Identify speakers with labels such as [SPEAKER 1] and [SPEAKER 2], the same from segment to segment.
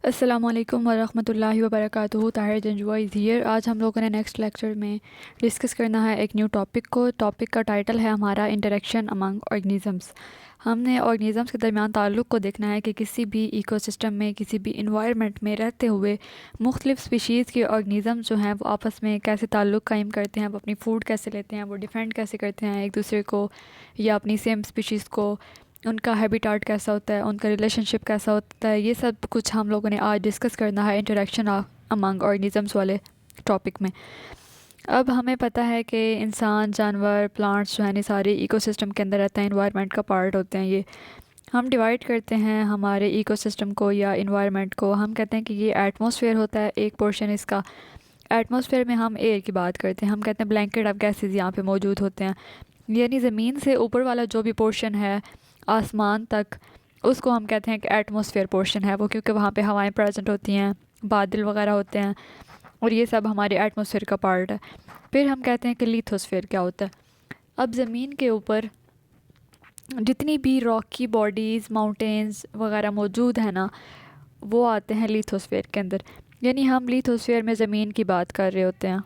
[SPEAKER 1] अस्सलामुअलैकुम वरहमतुल्लाहि वबरकातुहू। Tahir Janjua is here. आज हम लोगों ने नेक्स्ट लेक्चर में डिस्कस करना है एक न्यू टॉपिक को। टॉपिक का टाइटल है हमारा इंटरेक्शन अमंग ऑर्गेनिज़म्स। हमने ऑर्गेनिज़म्स के दरमियान ताल्लुक़ को देखना है कि किसी भी इकोसिस्टम में, किसी भी इन्वायरमेंट में रहते हुए मुख्तलिफ़ स्पीशीज़ के ऑर्गेनिज़म जो हैं वो आपस में कैसे ताल्लुक़ कायम करते हैं, वो अपनी फ़ूड कैसे लेते हैं, वो डिफेंड कैसे करते हैं एक दूसरे को या अपनी सेम स्पीशीज़ को, उनका हैबिटाट कैसा होता है, उनका रिलेशनशिप कैसा होता है। ये सब कुछ हम लोगों ने आज डिस्कस करना है इंटरेक्शन अमंग ऑर्गेनिज़म्स वाले टॉपिक में। अब हमें पता है कि इंसान, जानवर, प्लांट्स जो हैं ये सारे इकोसिस्टम के अंदर रहते हैं, इन्वायरमेंट का पार्ट होते हैं। ये हम डिवाइड करते हैं हमारे इकोसिस्टम को या इन्वायरमेंट को। हम कहते हैं कि ये एटमॉस्फेयर होता है एक पोर्शन इसका। एटमॉस्फेयर में हम एयर की बात करते हैं, हम कहते हैं ब्लैंकेट ऑफ गैसेस यहाँ पे मौजूद होते हैं। यानी ज़मीन से ऊपर वाला जो भी पोर्शन है आसमान तक, उसको हम कहते हैं कि एटमॉस्फेयर पोर्शन है वो, क्योंकि वहाँ पे हवाएं प्रेजेंट होती हैं, बादल वगैरह होते हैं, और ये सब हमारे एटमॉस्फेयर का पार्ट है। फिर हम कहते हैं कि लिथोस्फेयर क्या होता है। अब ज़मीन के ऊपर जितनी भी रॉकी बॉडीज़, माउंटेन्स वगैरह मौजूद हैं ना, वो आते हैं लिथोस्फेयर के अंदर। यानी हम लिथोस्फेयर में ज़मीन की बात कर रहे होते हैं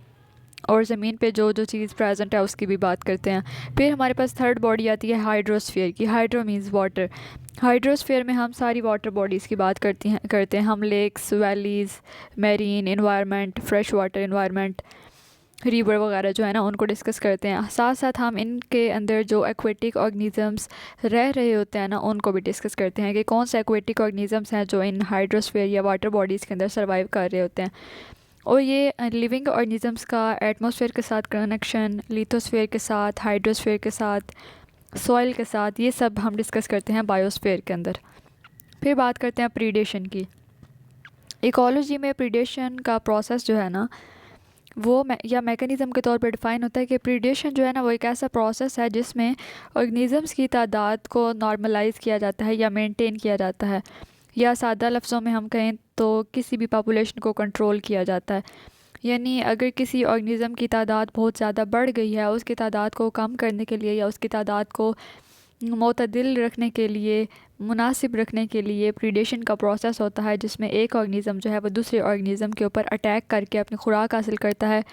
[SPEAKER 1] और ज़मीन पे जो जो चीज़ प्रेजेंट है उसकी भी बात करते हैं। फिर हमारे पास थर्ड बॉडी आती है हाइड्रोस्फीयर की। Hydro means water. हाइड्रोस्फीयर में हम सारी वाटर बॉडीज़ की बात करते हैं हम lakes, valleys, marine environment, fresh water environment, river वगैरह जो है ना उनको डिस्कस करते हैं। साथ साथ हम इनके अंदर जो एक्वेटिक ऑर्गेनिज़म्स रह रहे होते हैं ना उनको भी डिस्कस करते हैं कि कौन से एक्वेटिक ऑर्गेनिज़म्स हैं जो इन हाइड्रोस्फीयर या वाटर बॉडीज़ के अंदर सर्वाइव कर रहे होते हैं। और ये लिविंग ऑर्गेनिज़म्स का एटमॉस्फेयर के साथ कनेक्शन, लिथोस्फेयर के साथ, हाइड्रोस्फेयर के साथ, सॉइल के साथ, ये सब हम डिस्कस करते हैं बायोस्फेयर के अंदर। फिर बात करते हैं प्रीडेशन की। इकोलॉजी में प्रीडेशन का प्रोसेस जो है ना वो या मैकेनिज़्म के तौर पर डिफ़ाइन होता है कि प्रीडेशन जो है ना वो एक ऐसा प्रोसेस है जिसमें ऑर्गेनिज़म्स की तादाद को नॉर्मलाइज़ किया जाता है या मेंटेन किया जाता है, या सादा लफ्ज़ों में हम कहें तो किसी भी पॉपुलेशन को कंट्रोल किया जाता है। यानी अगर किसी ऑर्गेनिज़म की तादाद बहुत ज़्यादा बढ़ गई है, उसकी तादाद को कम करने के लिए या उसकी तादाद को मुतदिल रखने के लिए, मुनासिब रखने के लिए प्रीडेशन का प्रोसेस होता है, जिसमें एक ऑर्गेनिज़म जो है वो दूसरे ऑर्गेनिज़म के ऊपर अटैक करके अपनी खुराक हासिल करता है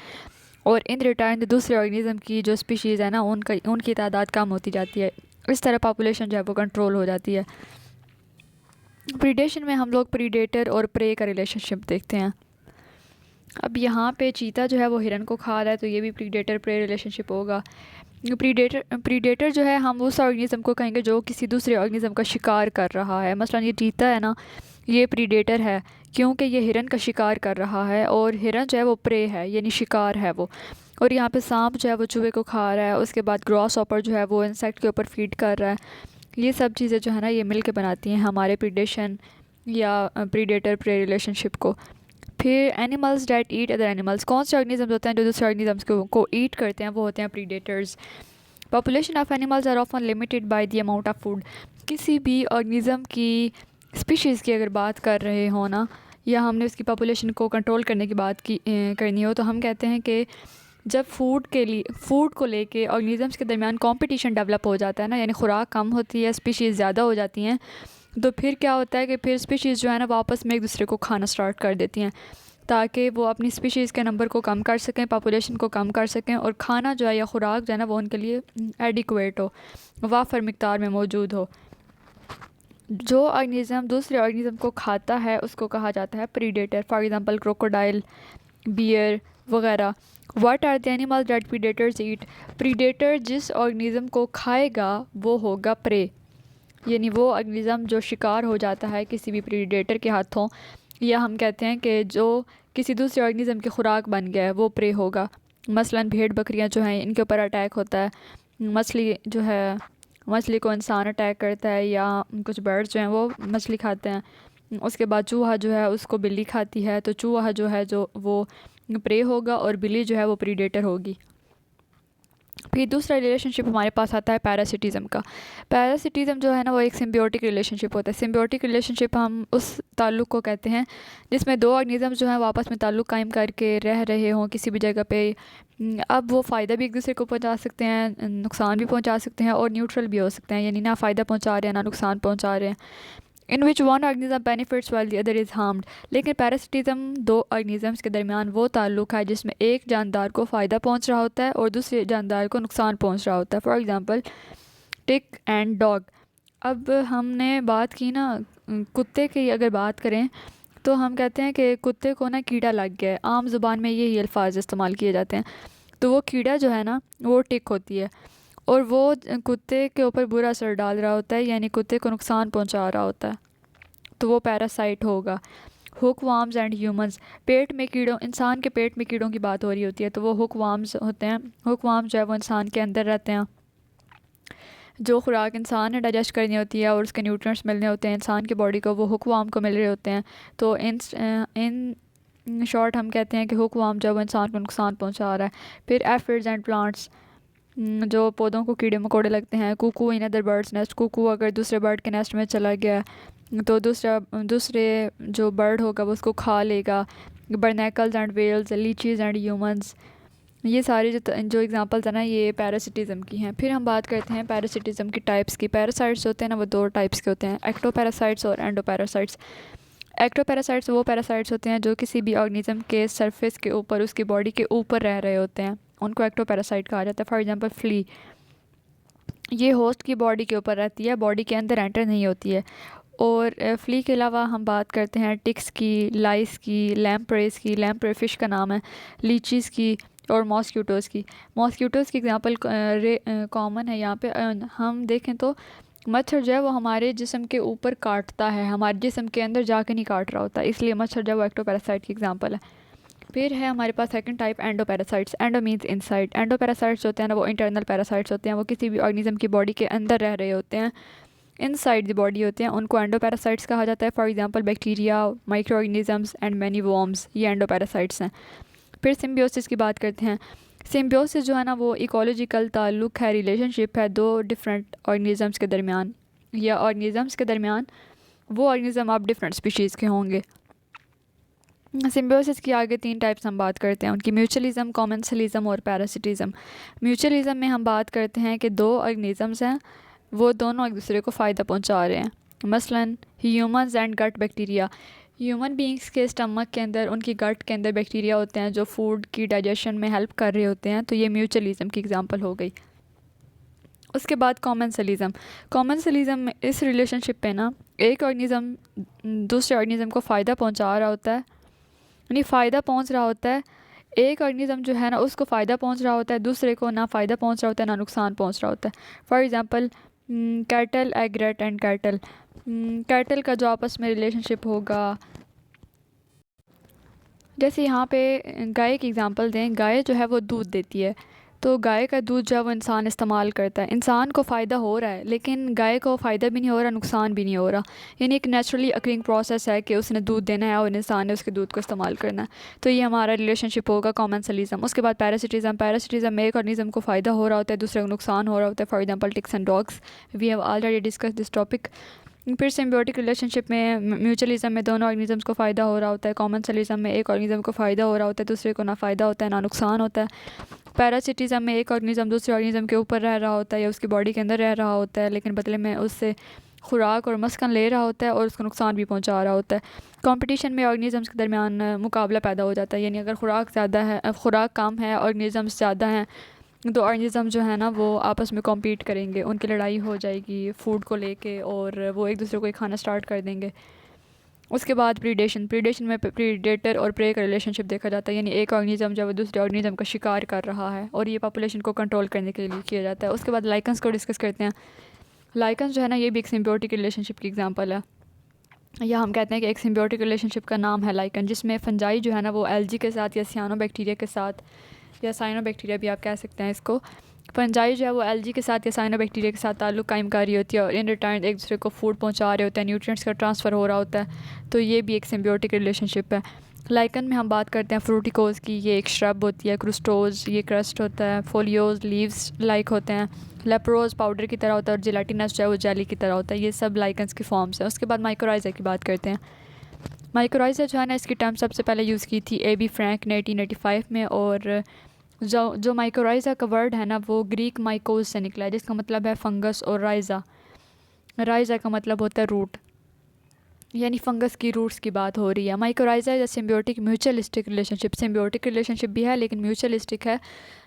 [SPEAKER 1] और इन रिटर्न दूसरे ऑर्गेनिज़म की जो स्पीशीज़ है ना उनकी तादाद कम होती जाती है। इस तरह पॉपुलेशन जो है वो कंट्रोल हो जाती है। प्रीडेशन में हम लोग प्रीडेटर और प्रे का रिलेशनशिप देखते हैं। अब यहाँ पे चीता जो है वो हिरन को खा रहा है, तो ये भी प्रीडेटर प्रे रिलेशनशिप होगा। प्रीडेटर जो है हम उस ऑर्गेनिज़म को कहेंगे जो किसी दूसरे ऑर्गेनिज़म का शिकार कर रहा है। मसलन ये चीता है ना, ये प्रीडेटर है क्योंकि ये हिरन का शिकार कर रहा है, और हिरन जो है वो प्रे है यानी शिकार है वो। और यहाँ पे सांप जो है वो चूहे को खा रहा है, उसके बाद ग्रॉस हॉपर जो है वो इंसेक्ट के ऊपर फीड कर रहा है। ये सब चीज़ें जो है ना ये मिल के बनाती हैं हमारे प्रीडेशन या प्रीडेटर प्रे रिलेशनशिप को। फिर animals that eat other animals, कौन से ऑर्गेनिजम्स होते हैं जो दूसरे ऑर्गेनिजम्स को ईट करते हैं, वो होते हैं predators. Population of animals are often limited by the amount of food. किसी भी ऑर्गेनिज़म की स्पीशीज़ की अगर बात कर रहे हो ना, या हमने उसकी पॉपुलेशन को कंट्रोल करने की बात करनी हो, तो हम कहते हैं कि जब फूड को लेके ऑर्गेनिजम्स के दरमियान कंपटीशन डेवलप हो जाता है ना, यानी खुराक कम होती है, स्पीशीज़ ज़्यादा हो जाती हैं, तो फिर क्या होता है कि फिर स्पीशीज़ जो है ना वापस में एक दूसरे को खाना स्टार्ट कर देती हैं, ताकि वो अपनी स्पीशीज़ के नंबर को कम कर सकें, पॉपुलेशन को कम कर सकें, और खाना जो है या खुराक जो है ना वो उनके लिए एडिक्वेट हो, वाफर मिकदार में मौजूद हो। जो ऑर्गेनिज़म दूसरे ऑर्गेनिज़म को खाता है उसको कहा जाता है predator. For example crocodile, bear वगैरह। What are the animal that predators eat. Predator जिस ऑर्गेनिज़म को खाएगा वो होगा प्रे, यानी वो ऑर्गेनिज़म जो शिकार हो जाता है किसी भी प्रीडेटर के हाथों, या हम कहते हैं कि जो किसी दूसरे ऑर्गेनिज़म की खुराक बन गया है वो प्रे होगा। मसलन भेड़ बकरियां जो हैं इनके ऊपर अटैक होता है, मछली जो है मछली को इंसान अटैक करता है, या कुछ बर्ड्स जो हैं वो मछली खाते हैं। उसके बाद चूहा जो है उसको बिल्ली खाती है, तो चूहा जो है जो वो प्रे होगा और बिल्ली जो है वो प्रीडेटर होगी। फिर दूसरा रिलेशनशिप हमारे पास आता है पैरासिटिज़म का। पैरासिटिज़म जो है ना वो एक सिम्बियोटिक रिलेशनशिप होता है। सिम्बियोटिक रिलेशनशिप हम उस ताल्लुक़ को कहते हैं जिसमें दो ऑर्गेनिज़म्स जो हैं वो आपस में ताल्लुक़ कायम करके रह रहे हों किसी भी जगह पे। अब वो फ़ायदा भी एक दूसरे को पहुंचा सकते हैं, नुकसान भी पहुंचा सकते हैं, और न्यूट्रल भी हो सकते हैं, यानी ना फ़ायदा पहुंचा रहे हैं ना नुकसान पहुंचा रहे हैं। In which one organism benefits while the other is harmed. लेकिन पैरासिटिज्म दो ऑर्गेनिजम्स के दरमियान वो ताल्लुक है जिसमें एक जानदार को फ़ायदा पहुंच रहा होता है और दूसरे जानदार को नुकसान पहुंच रहा होता है। For example tick and dog. अब हमने बात की ना कुत्ते की, अगर बात करें तो हम कहते हैं कि कुत्ते को ना कीड़ा लग गया है। आम ज़ुबान में यही अल्फाज इस्तेमाल किए जाते हैं। तो वो कीड़ा जो है ना वो टिक होती है और वो कुत्ते के ऊपर बुरा असर डाल रहा होता है, यानी कुत्ते को नुकसान पहुंचा रहा होता है, तो वो पैरासाइट होगा। Hookworms and humans. पेट में कीड़ों, इंसान के पेट में कीड़ों की बात हो रही होती है तो वो हुक वार्म्स होते हैं। हुक वार्म्स जो है वो इंसान के अंदर रहते हैं। जो खुराक इंसान ने डाइजेस्ट करनी होती है और उसके न्यूट्रिएंट्स मिलने होते हैं इंसान की बॉडी को, वो हुक वार्म को मिल रहे होते हैं। तो इन शॉर्ट हम कहते हैं कि हुक वार्म जो है वो इंसान को नुकसान पहुंचा रहा है। फिर एफिड्स एंड प्लांट्स, जो पौधों को कीड़े मकोड़े लगते हैं। Cuckoo in other birds nest. Cuckoo अगर दूसरे बर्ड के नेस्ट में चला गया तो दूसरे जो बर्ड होगा वो उसको खा लेगा। Barnacles and whales, leeches and humans. ये सारे जो एग्जांपल्स हैं ना ये पैरासिटिज्म की हैं। फिर हम बात करते हैं पैरासिटिज्म की टाइप्स की। पैरासाइट्स होते हैं ना वो दो टाइप्स के होते हैं, एक्टोपैरासाइट्स और एंडोपैरासाइट्स। एक्टोपैरासाइट्स वो पैरासाइट्स होते हैं जो किसी भी ऑर्गेनिज्म के सरफेस के ऊपर, उसकी बॉडी के ऊपर रह रहे होते हैं, उनको एक्टोपैरासाइट कहा जाता है। फॉर एग्जांपल फ्ली, ये होस्ट की बॉडी के ऊपर रहती है, बॉडी के अंदर एंटर नहीं होती है। और फ्ली के अलावा हम बात करते हैं टिक्स की, लाइस की, लैम्प्रेस की, लैम्प्रे फ़िश का नाम है, लीचीज़ की और मॉस्क्यूटोज़ की। मॉस्क्यूटोज़ की एग्जांपल कॉमन है यहाँ पे। हम देखें तो मच्छर जो है वो हमारे जिस्म के ऊपर काटता है, हमारे जिस्म के अंदर जाके नहीं काट रहा होता, इसलिए मच्छर जो है वो एक्टोपैरासाइट की एग्जांपल है। फिर है हमारे पास second type endoparasites. Endo means inside. Endoparasites होते हैं ना वो इंटरनल पैरासाइट्स होते हैं, वो किसी भी ऑर्गेनिज्म की बॉडी के अंदर रह रहे होते हैं, इनसाइड द बॉडी होते हैं, उनको एंडोपैरासाइट्स कहा जाता है। For example bacteria, micro organisms and many worms, ये एंडोपैरासाइट्स हैं। फिर सिम्बियोसिस की बात करते हैं। सिम्बियोसिस जो है ना वो इकोलॉजिकल ताल्लुक है, रिलेशनशिप है दो डिफरेंट ऑर्गेनिजम्स के दरमियान, या ऑर्गेनिजम्स के दरमियान। वो ऑर्गेनिज्म आप डिफरेंट स्पीशीज़ के होंगे। सिम्बियोसिस की आगे तीन टाइप्स हम बात करते हैं उनकी, म्यूचुअलिज्म, कॉमेंसलिज्म और पैरासिटिज्म। म्यूचुअलिज्म में हम बात करते हैं कि दो ऑर्गेनिजम्स हैं, वो दोनों एक दूसरे को फ़ायदा पहुंचा रहे हैं। मसलन humans and gut bacteria. Human beings के स्टमक के अंदर, उनकी गट के अंदर बैक्टीरिया होते हैं जो फूड की डाइजेशन में हेल्प कर रहे होते हैं, तो ये म्यूचुअलिज्म की एग्जांपल हो गई। उसके बाद कॉमेंसलिज्म। कॉमेंसलिज्म में इस रिलेशनशिप पे ना एक ऑर्गेनिज्म दूसरे ऑर्गेनिज्म को फ़ायदा पहुंचा रहा होता है, यानी फ़ायदा पहुंच रहा होता है। एक ऑर्गेनिज्म जो है ना उसको फ़ायदा पहुंच रहा होता है, दूसरे को ना फ़ायदा पहुंच रहा होता है ना नुकसान पहुंच रहा होता है। For example cattle, एग्रेट and cattle. Cattle का जो आपस में रिलेशनशिप होगा, जैसे यहाँ पे गाय की एग्जांपल दें, गाय जो है वो दूध देती है, तो गाय का दूध जो है वो इंसान इस्तेमाल करता है, इंसान को फ़ायदा हो रहा है, लेकिन गाय को फ़ायदा भी नहीं हो रहा, नुकसान भी नहीं हो रहा। यानी एक नेचुरली अकरिंग प्रोसेस है कि उसने दूध देना है और इंसान ने उसके दूध को इस्तेमाल करना है। तो ये हमारा रिलेशनशिप होगा कॉमेंसलिज्म। उसके बाद पैरासिटिज्म। पैरासिटिज्म में एक ऑर्गेनिज्म को फ़ायदा हो रहा होता है, दूसरे को नुकसान हो रहा होता है। For example ticks and dogs, we have already discussed this topic. फिर सिम्बियोटिक रिलेशनशिप में म्यूचुअलिज्म में दोनों ऑर्गेनिजम्स को फ़ायदा हो रहा होता है। कॉमेंसलिज्म में एक ऑर्गेनिज्म को फ़ायदा हो रहा होता है, दूसरे को ना फ़ायदा होता है ना नुकसान होता है। पैरासिटिज्म में एक ऑर्गेनिज्म दूसरे ऑर्गेनिज्म के ऊपर रह रहा होता है या उसकी बॉडी के अंदर रह रहा होता है, लेकिन बदले में उससे खुराक और मस्कन ले रहा होता है और उसको नुकसान भी पहुंचा रहा होता है। कंपटीशन में ऑर्गेनिजम्स के दरमियान मुकाबला पैदा हो जाता है, यानी अगर खुराक ज़्यादा है, खुराक कम है, ऑर्गेनिजम्स ज़्यादा हैं, तो ऑर्गेनिज्म जो है ना वो आपस में कॉम्पीट करेंगे, उनकी लड़ाई हो जाएगी फूड को लेके और वो एक दूसरे को ही खाना स्टार्ट कर देंगे। उसके बाद प्रीडेशन। प्रीडेशन में प्रीडेटर और प्रे का रिलेशनशिप देखा जाता है, यानी एक ऑर्गेनिज्म जो है वो दूसरे ऑर्गेनिज्म का शिकार कर रहा है और ये पॉपुलेशन को कंट्रोल करने के लिए किया जाता है। उसके बाद लाइकन्स को डिस्कस करते हैं। लाइकन्स जो है ना ये भी एक सिम्बियोटिक रिलेशनशिप की एग्जांपल है, या हम कहते हैं कि एक सिम्बियोटिक रिलेशनशिप का नाम है लाइकन, जिसमें फंजाई जो है ना वो एल्गी के साथ या सियानोबैक्टीरिया के साथ, या साइनोबैक्टीरिया भी आप कह सकते हैं इसको, फंजाई जो है वो एल्गी के साथ या साइनोबैक्टीरिया के साथ ताल्लुक़ कायम कर रही होती है और इन रिटर्न एक दूसरे को फूड पहुंचा रहे होते हैं, न्यूट्रिएंट्स का ट्रांसफ़र हो रहा होता है, तो ये भी एक सिम्बियोटिक रिलेशनशिप है। लाइकन में हम बात करते हैं फ्रूटिकोज़ की, ये एक श्रब होती है। क्रुस्टोज, ये क्रस्ट होता है। फोलियोज, लीव्स लाइक होते हैं। लेप्रोज पाउडर की तरह होता है और जिलेटिनस जो है वो जेली की तरह होता है। ये सब लाइकन्स की फॉर्म्स है। उसके बाद माइक्रोराइज़ा की बात करते हैं। माइक्रोराइज़ा जो है ना इसकी टर्म सबसे पहले यूज़ की थी ए बी फ्रैंक ने 1885 में, और जो माइक्रोराइज़ा का वर्ड है ना वो ग्रीक माइकोज से निकला है, जिसका मतलब है फंगस, और राइज़ा, राइज़ा का मतलब होता है रूट। यानी फंगस की रूट्स की बात हो रही है। माइकोराइजा या symbiotic mutualistic relationship, symbiotic relationship भी है लेकिन म्यूचुअलिस्टिक है,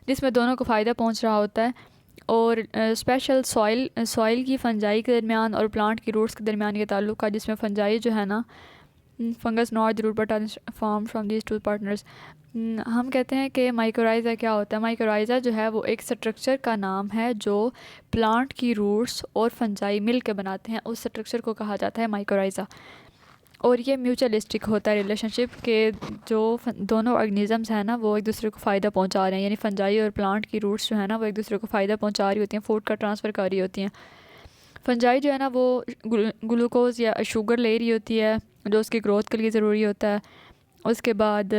[SPEAKER 1] जिसमें दोनों को फ़ायदा पहुंच रहा होता है। और स्पेशल सॉइल की फंजाई के दरमियान और प्लांट की रूट्स के दरमियान ये ताल्लुक है, जिसमें फंजाई जो है ना, fungus not the root but form from these two partners. हम कहते हैं कि माइकोराइज़ा क्या होता है। माइकोराइज़ा जो है वो एक स्ट्रक्चर का नाम है जो प्लांट की रूट्स और फंजाई मिल के बनाते हैं, उस स्ट्रक्चर को कहा जाता है माइकोराइज़ा। और ये म्यूचुअलिस्टिक होता है रिलेशनशिप के, जो दोनों ऑर्गेनिजम्स हैं ना वो एक दूसरे को फ़ायदा पहुंचा रहे हैं, यानी फंजाई और प्लांट की रूट्स जो है ना वो एक दूसरे को फ़ायदा पहुंचा रही होती हैं, फूड का ट्रांसफ़र कर रही होती हैं। फंजाई जो है ना वो ग्लूकोज या शुगर ले रही होती है जो उसकी ग्रोथ के लिए ज़रूरी होता है। उसके बाद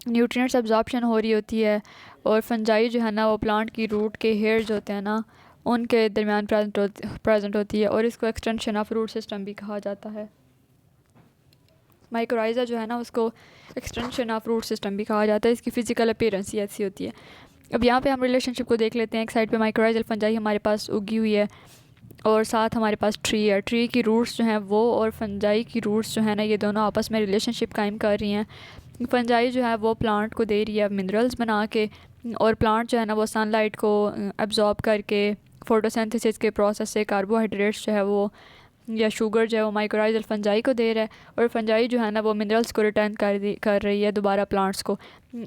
[SPEAKER 1] न्यूट्रिएंट्स अब्जॉर्प्शन हो रही होती है। और फंजाई जो है ना वो प्लांट की रूट के हेयर जो होते हैं ना उनके दरमियान प्रेजेंट होती है, और इसको एक्सटेंशन ऑफ रूट सिस्टम भी कहा जाता है। माइकोराइज़ा जो है ना उसको एक्सटेंशन ऑफ रूट सिस्टम भी कहा जाता है। इसकी फ़िज़िकल अपीयरेंस ही ऐसी होती है। अब यहाँ पे हम रिलेशनशिप को देख लेते हैं। एक साइड पे माइकोराइज़ल फंजाई हमारे पास उगी हुई है और साथ हमारे पास ट्री है। ट्री की रूट्स जो हैं वो और फंजाई की रूट्स जो है ना ये दोनों आपस में रिलेशनशिप कायम कर रही हैं। फंजाई जो है वो प्लांट को दे रही है मिनरल्स बना के, और प्लांट जो है ना वो सनलाइट को एब्जॉर्ब करके फोटोसिंथेसिस के प्रोसेस से कार्बोहाइड्रेट्स जो है वो या शुगर जो है वो माइकोराइज़ल फंजाई को दे रहा है, और फंजाई जो है ना वो मिनरल्स को रिटर्न कर रही है दोबारा प्लांट्स को।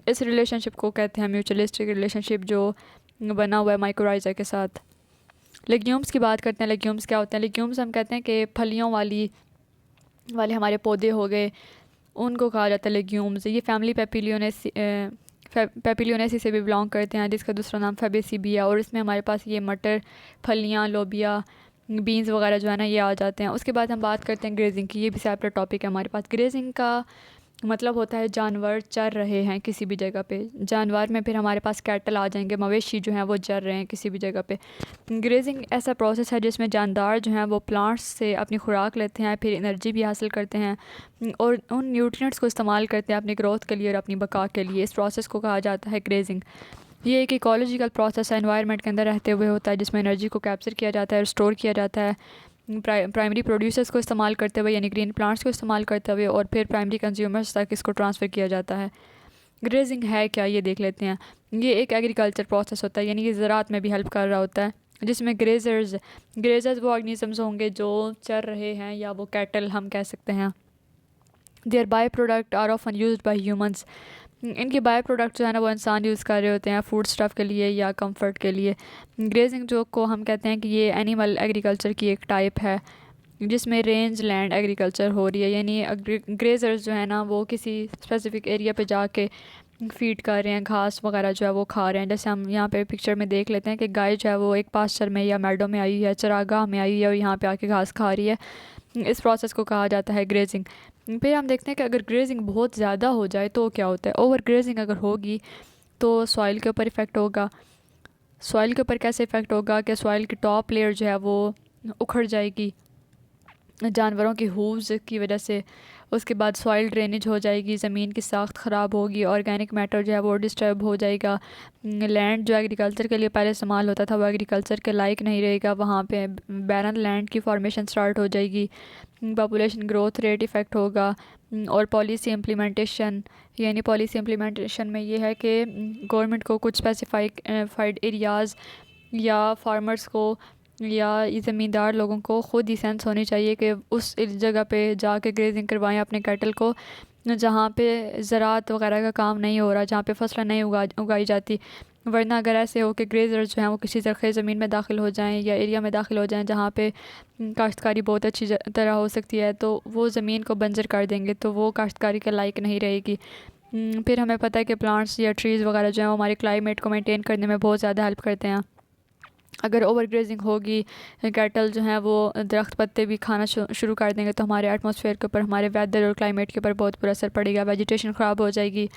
[SPEAKER 1] इस रिलेशनशिप को कहते हैं म्यूचुअलिस्टिक रिलेशनशिप, जो बना हुआ है माइकोराइज़ा के साथ। लेग्यूम्स की बात करते हैं। लेग्यूम्स क्या होते हैं? लेग्यूम्स हम कहते हैं कि फलियों वाले हमारे पौधे हो गए, उनको कहा जाता है लेग्यूम्स। ये फैमिली पेपिलियोनेसी से भी बिलोंग करते हैं, जिसका दूसरा नाम फेबेसी है। और इसमें हमारे पास ये मटर, फलियाँ, लोबिया, बीन्स वगैरह जो है ना ये आ जाते हैं। उसके बाद हम बात करते हैं ग्रेजिंग की। ये भी सेपरेट टॉपिक है हमारे पास। ग्रेजिंग का मतलब होता है जानवर चर रहे हैं किसी भी जगह पे। जानवर में फिर हमारे पास कैटल आ जाएंगे, मवेशी जो हैं वो चर रहे हैं किसी भी जगह पे। ग्रेजिंग ऐसा प्रोसेस है जिसमें जानदार जो हैं वो प्लांट्स से अपनी खुराक लेते हैं, फिर एनर्जी भी हासिल करते हैं और उन न्यूट्रिएंट्स को इस्तेमाल करते हैं अपनी ग्रोथ के लिए और अपनी बका के लिए। इस प्रोसेस को कहा जाता है ग्रेजिंग। ये एक इकोलॉजिकल प्रोसेस है, एनवायरनमेंट के अंदर रहते हुए होता है, जिसमें एनर्जी को कैप्चर किया जाता है और स्टोर किया जाता है प्राइमरी प्रोड्यूसर्स को इस्तेमाल करते हुए, यानी ग्रीन प्लांट्स को इस्तेमाल करते हुए, और फिर प्राइमरी कंज्यूमर्स तक इसको ट्रांसफ़र किया जाता है। ग्रेजिंग है क्या, ये देख लेते हैं। ये एक एग्रीकल्चर प्रोसेस होता है, यानी कि ज़राअत में भी हेल्प कर रहा होता है, जिसमें ग्रेजर्स वो ऑर्गेनिजम्स होंगे जो चर रहे हैं, या वो कैटल हम कह सकते हैं। Their by product are often used by humans. इनके बाय प्रोडक्ट जो है ना वो इंसान यूज़ कर रहे होते हैं फूड स्टफ़ के लिए या कंफर्ट के लिए। ग्रेजिंग जो को हम कहते हैं कि ये एनिमल एग्रीकल्चर की एक टाइप है, जिसमें रेंज लैंड एग्रीकल्चर हो रही है, यानी ग्रेजर्स जो है ना वो किसी स्पेसिफिक एरिया पे जाके फीड कर रहे हैं, घास वगैरह जो है वो खा रहे हैं। जैसे हम यहाँ पे पिक्चर में देख लेते हैं कि गाय जो है वो एक पास्चर में या मैडो में आई है, चरागाह में आई है, और यहाँ पे आके घास खा रही है। इस प्रोसेस को कहा जाता है ग्रेजिंग। फिर हम देखते हैं कि अगर ग्रेजिंग बहुत ज़्यादा हो जाए तो क्या होता है। ओवर ग्रेजिंग अगर होगी तो सॉइल के ऊपर इफ़ेक्ट होगा। सॉइल के ऊपर कैसे इफ़ेक्ट होगा कि सॉइल की टॉप लेयर जो है वो उखड़ जाएगी जानवरों की हूव्स की वजह से। उसके बाद सॉइल ड्रेनेज हो जाएगी, ज़मीन की साख्त ख़राब होगी, ऑर्गेनिक मैटर जो है वो डिस्टर्ब हो जाएगा। लैंड जो एग्रीकल्चर के लिए पहले इस्तेमाल होता था वो एग्रीकल्चर के लायक नहीं रहेगा, वहाँ पे बैरन लैंड की फॉर्मेशन स्टार्ट हो जाएगी। पॉपुलेशन ग्रोथ रेट इफ़ेक्ट होगा। और पॉलिसी इम्प्लीमेंटेशन, यानी पॉलिसी इम्प्लीमेंटेशन में ये है कि गवर्नमेंट को कुछ स्पेसिफाइड एरियाज़ या फार्मर्स को या ये ज़मींदार लोगों को ख़ुद ही सेंस होनी चाहिए कि उस जगह पे जाके ग्रेजिंग करवाएं अपने कैटल को, जहाँ पे ज़राअत वगैरह का काम नहीं हो रहा, जहाँ पे फसलें नहीं उगाई जाती। वरना अगर ऐसे हो कि ग्रेजर्स जो हैं वो किसी ज़रख़ीज़ ज़मीन में दाखिल हो जाएं या एरिया में दाखिल हो जाएं जहाँ पे काश्तकारी बहुत अच्छी तरह हो सकती है, तो वो ज़मीन को बंजर कर देंगे, तो वो काश्तकारी के लायक नहीं रहेगी। फिर हमें पता है कि प्लांट्स या ट्रीज़ वगैरह जो हैं वो हमारे क्लाइमेट को मेंटेन करने में बहुत ज़्यादा हेल्प करते हैं। अगर ओवर ग्रेजिंग होगी, कैटल जो हैं वो दरख्त पत्ते भी खाना शुरू कर देंगे, तो हमारे एटमॉस्फेयर के ऊपर, हमारे वेदर और क्लाइमेट के ऊपर बहुत बुरा असर पड़ेगा। वेजिटेशन ख़राब हो जाएगी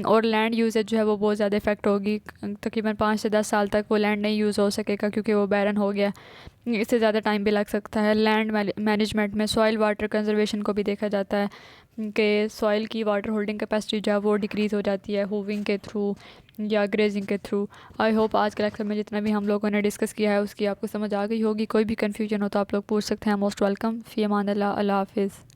[SPEAKER 1] और लैंड यूजेज जो है वो बहुत ज़्यादा इफ़ेक्ट होगी। तकरीबन 5 से 10 साल तक वो लैंड नहीं यूज़ हो सकेगा क्योंकि वो बैरन हो गया। इससे ज़्यादा टाइम भी लग सकता है। लैंड मैनेजमेंट में सॉइल वाटर कंजर्वेशन को भी देखा जाता है कि सॉइल की वाटर होल्डिंग कैपेसिटी जो है वो डिक्रीज़ हो जाती है हूविंग के थ्रू, या ग्रेजिंग के थ्रू। आई होप आज के लेक्चर में जितना भी हम लोगों ने डिस्कस किया है उसकी आपको समझ आ गई होगी। कोई भी कन्फ्यूजन हो तो आप लोग पूछ सकते हैं। Most welcome. फ़ी अमान अल्लाह। अल्लाह हाफिज़।